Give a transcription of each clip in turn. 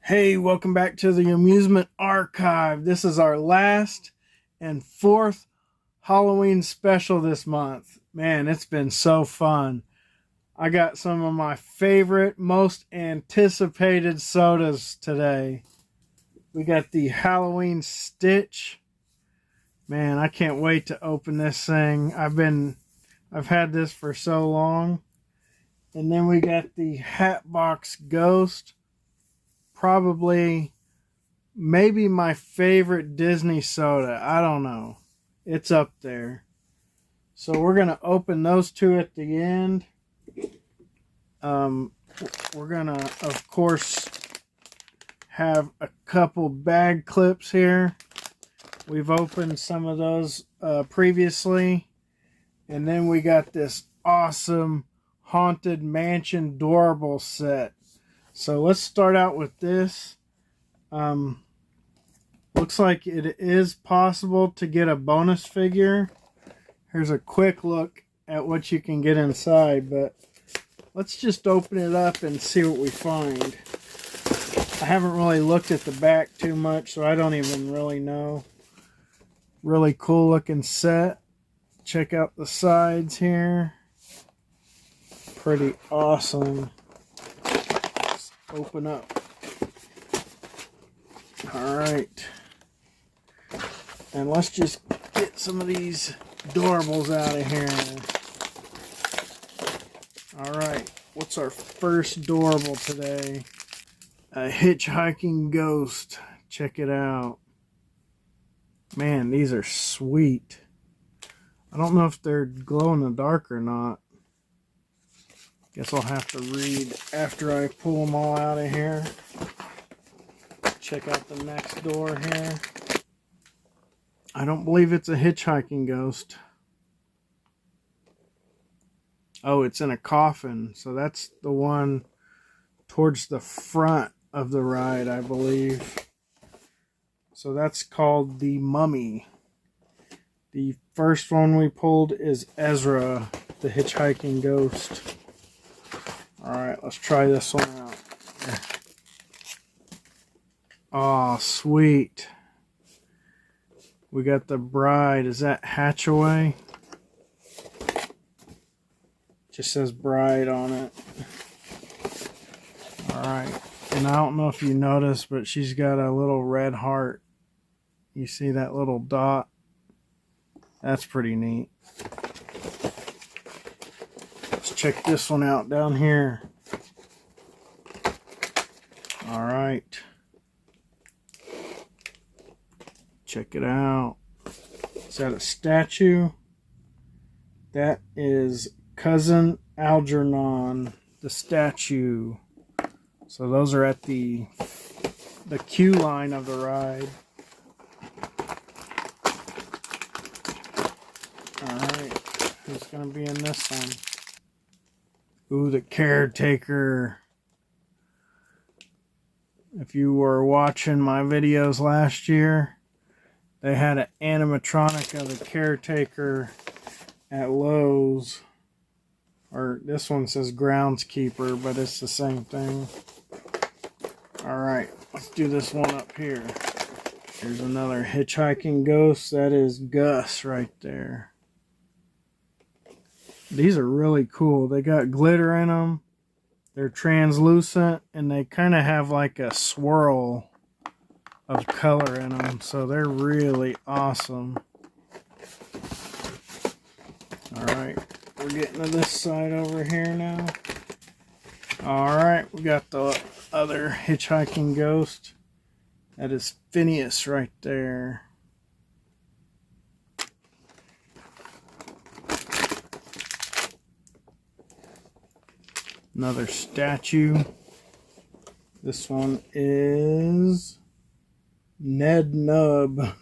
Hey, welcome back to the Amusement Archive. This is our last and fourth Halloween special this month. Man, it's been so fun. I got some of my favorite, most anticipated sodas today. We got the Halloween Stitch. Man, I can't wait to open this thing. I've had this for so long. And then we got the Hatbox Ghost. Probably, maybe my favorite Disney soda. I don't know. It's up there. So we're going to open those two at the end. We're going to, of course, have a couple bag clips here. We've opened some of those previously. And then we got this awesome Haunted Mansion Doorables set. So let's start out with this. Looks like it is possible to get a bonus figure. Here's a quick look at what you can get inside, but let's just open it up and see what we find. I haven't really looked at the back too much, so I don't even really know. Really cool looking set. Check out the sides here. Pretty awesome. Open up. Alright. And let's just get some of these Doorables out of here. Alright. What's our first Doorable today? A Hitchhiking Ghost. Check it out. Man, these are sweet. I don't know if they're glow in the dark or not. Guess I'll have to read after I pull them all out of here. Check out the next door here. I don't believe it's a Hitchhiking Ghost. Oh, it's in a coffin. So that's the one towards the front of the ride, I believe. So that's called the Mummy. The first one we pulled is Ezra, the Hitchhiking Ghost. Alright, let's try this one out. Oh, sweet. We got the Bride. Is that Hatchaway? Just says Bride on it. Alright. And I don't know if you noticed, but she's got a little red heart. You see that little dot? That's pretty neat. Let's check this one out down here. Alright. Check it out. Is that a statue? That is Cousin Algernon, the statue. So those are at the queue line of the ride. Alright. Who's going to be in this one? Ooh, the Caretaker. If you were watching my videos last year, they had an animatronic of the Caretaker at Lowe's. Or this one says Groundskeeper, but it's the same thing. Alright, let's do this one up here. Here's another Hitchhiking Ghost. That is Gus right there. These are really cool. They got glitter in them. They're translucent, and they kind of have like a swirl of color in them. So they're really awesome. Alright, we're getting to this side over here now. Alright, we got the other Hitchhiking Ghost. That is Phineas right there. Another statue. This one is Ned Nub.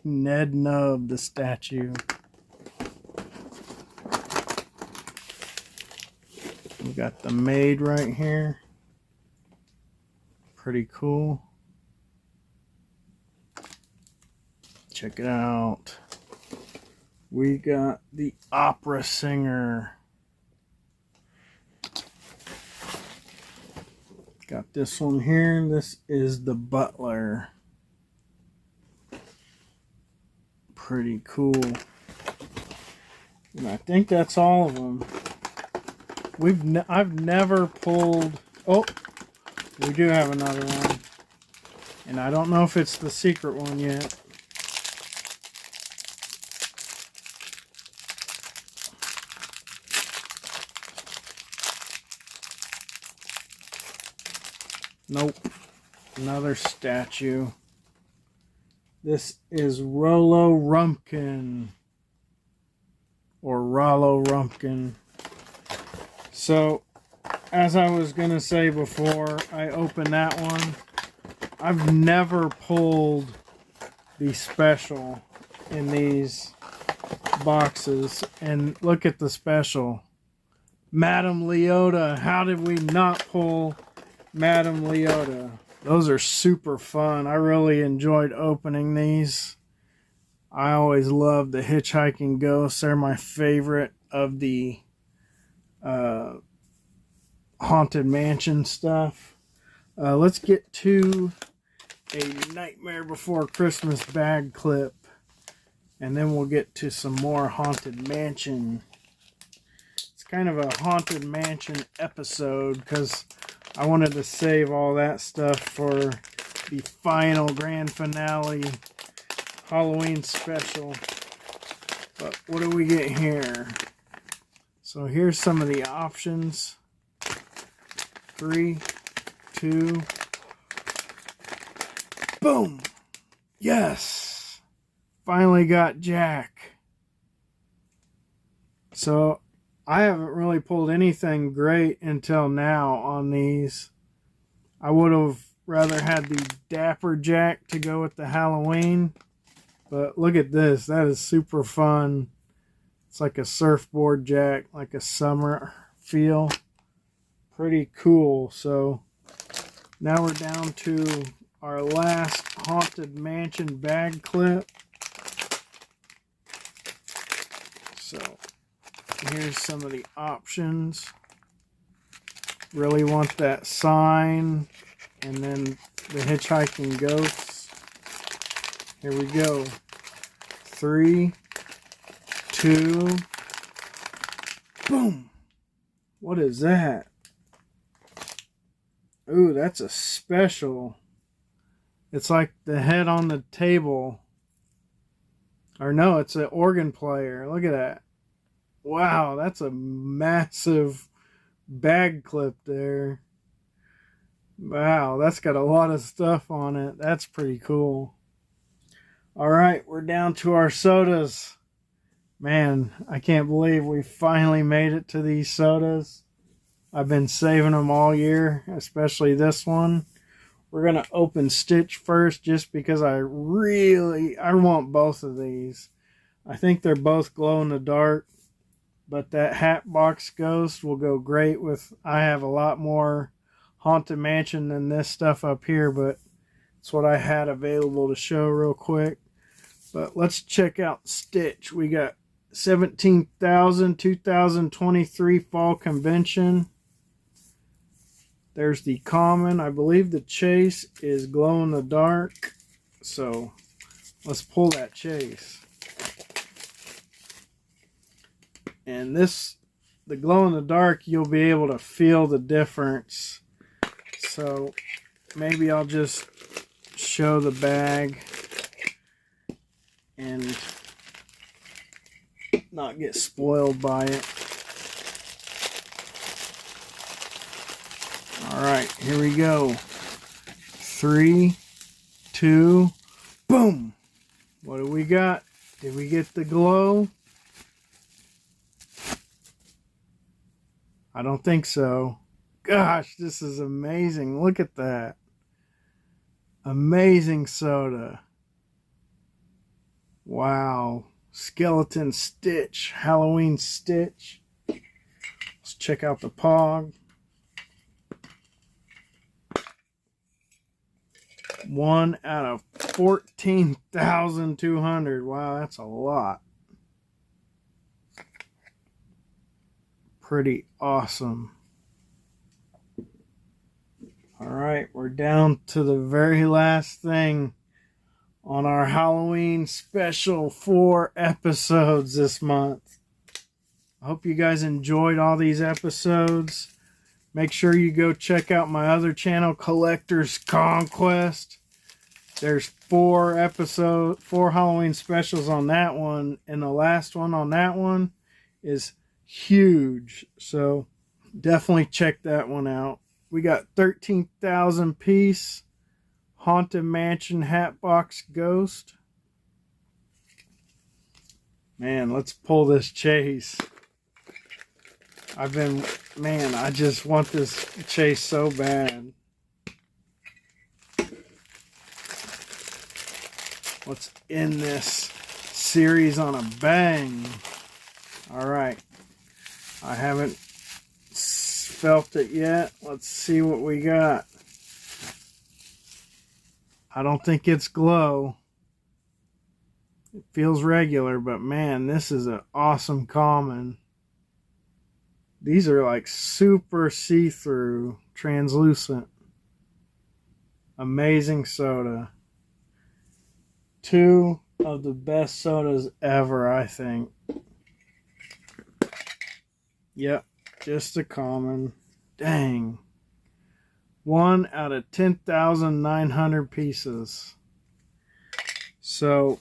Ned Nub, the statue. We got the maid right here. Pretty cool. Check it out. We got the opera singer. Got this one here. This is the Butler. Pretty cool. And I think that's all of them. I've never pulled... Oh, we do have another one. And I don't know if it's the secret one yet. Nope. Another statue. This is Rollo Rumpkin. Or Rollo Rumpkin. So, as I was going to say before I open that one, I've never pulled the special in these boxes. And look at the special. Madame Leota. How did we not pull Madame Leota? Those are super fun. I really enjoyed opening these. I always love the Hitchhiking Ghosts. They're my favorite of the Haunted Mansion stuff. Let's get to a Nightmare Before Christmas bag clip. And then we'll get to some more Haunted Mansion. It's kind of a Haunted Mansion episode because I wanted to save all that stuff for the final grand finale Halloween special. But what do we get here? So here's some of the options. 3, 2, boom! Yes! Finally got Jack. So I haven't really pulled anything great until now on these. I would have rather had the Dapper Jack to go with the Halloween. But look at this. That is super fun. It's like a surfboard Jack, like a summer feel. Pretty cool. So now we're down to our last Haunted Mansion bag clip. So here's some of the options. Really want that sign. And then the Hitchhiking Ghosts. Here we go. 3, 2, boom. What is that? Ooh, that's a special. It's like the head on the table. Or no, it's an organ player. Look at that. Wow, that's a massive bag clip there. Wow, that's got a lot of stuff on it. That's pretty cool. All right, we're down to our sodas. Man, I can't believe we finally made it to these sodas. I've been saving them all year, especially this one. We're going to open Stitch first just because I want both of these. I think they're both glow in the dark, but that Hatbox Ghost will go great with... I have a lot more Haunted Mansion than this stuff up here, but it's what I had available to show real quick. But let's check out Stitch. We got 17,000 2023 Fall Convention. There's the common. I believe the chase is glow in the dark. So let's pull that chase. And this, the glow in the dark, you'll be able to feel the difference. So maybe I'll just show the bag and not get spoiled by it. Alright, here we go. 3, 2, boom! What do we got? Did we get the glow? I don't think so. Gosh, this is amazing. Look at that. Amazing soda. Wow. Skeleton Stitch. Halloween Stitch. Let's check out the Pog. 1 out of 14,200. Wow, that's a lot. Pretty awesome. All right, we're down to the very last thing on our Halloween special 4 episodes this month. I hope you guys enjoyed all these episodes. Make sure you go check out my other channel, Collector's Conquest. There's 4 Halloween specials on that one, and the last one on that one is huge. So definitely check that one out. We got 13,000 piece Haunted Mansion Hatbox Ghost. Man, let's pull this chase. I just want this chase so bad. Let's end this series on a bang. All right. I haven't felt it yet. Let's see what we got. I don't think it's glow. It feels regular, but man, this is an awesome common. These are like super see-through, translucent. Amazing soda. 2 of the best sodas ever, I think. Yep, just a common. Dang. 1 out of 10,900 pieces. So,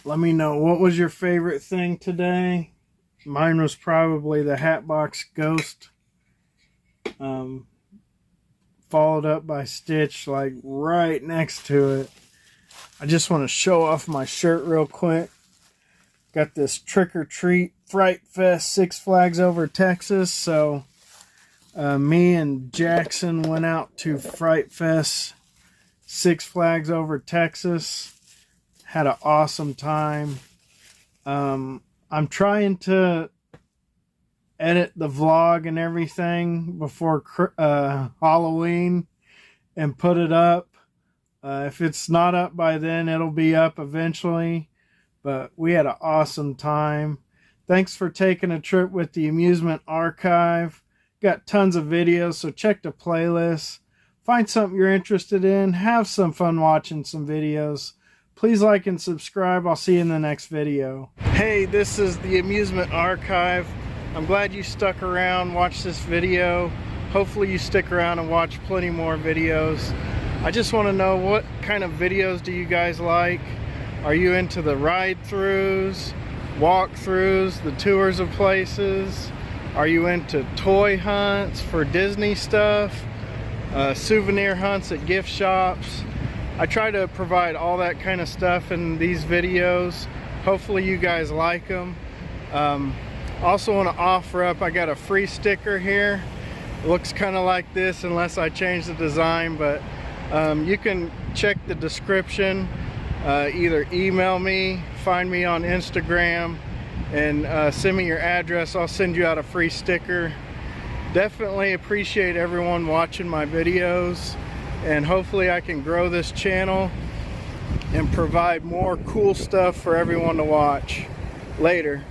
let me know, what was your favorite thing today? Mine was probably the Hatbox Ghost. Followed up by Stitch, like right next to it. I just want to show off my shirt real quick. Got this Trick or Treat Fright Fest 6 Flags Over Texas. So me and Jackson went out to Fright Fest 6 Flags Over Texas. Had an awesome time. I'm trying to edit the vlog and everything before Halloween and put it up. If it's not up by then, it'll be up eventually. But we had an awesome time. Thanks for taking a trip with the Amusement Archive. Got tons of videos, so check the playlist. Find something you're interested in. Have some fun watching some videos. Please like and subscribe. I'll see you in the next video. Hey, this is the Amusement Archive. I'm glad you stuck around, watched this video. Hopefully you stick around and watch plenty more videos. I just want to know, what kind of videos do you guys like? Are you into the ride-throughs, walk-throughs, the tours of places? Are you into toy hunts for Disney stuff? Souvenir hunts at gift shops? I try to provide all that kind of stuff in these videos. Hopefully you guys like them. Also want to offer up, I got a free sticker here. It looks kind of like this unless I change the design, but you can check the description. Either email me, find me on Instagram, and send me your address. I'll send you out a free sticker. Definitely appreciate everyone watching my videos, and hopefully I can grow this channel and provide more cool stuff for everyone to watch. Later.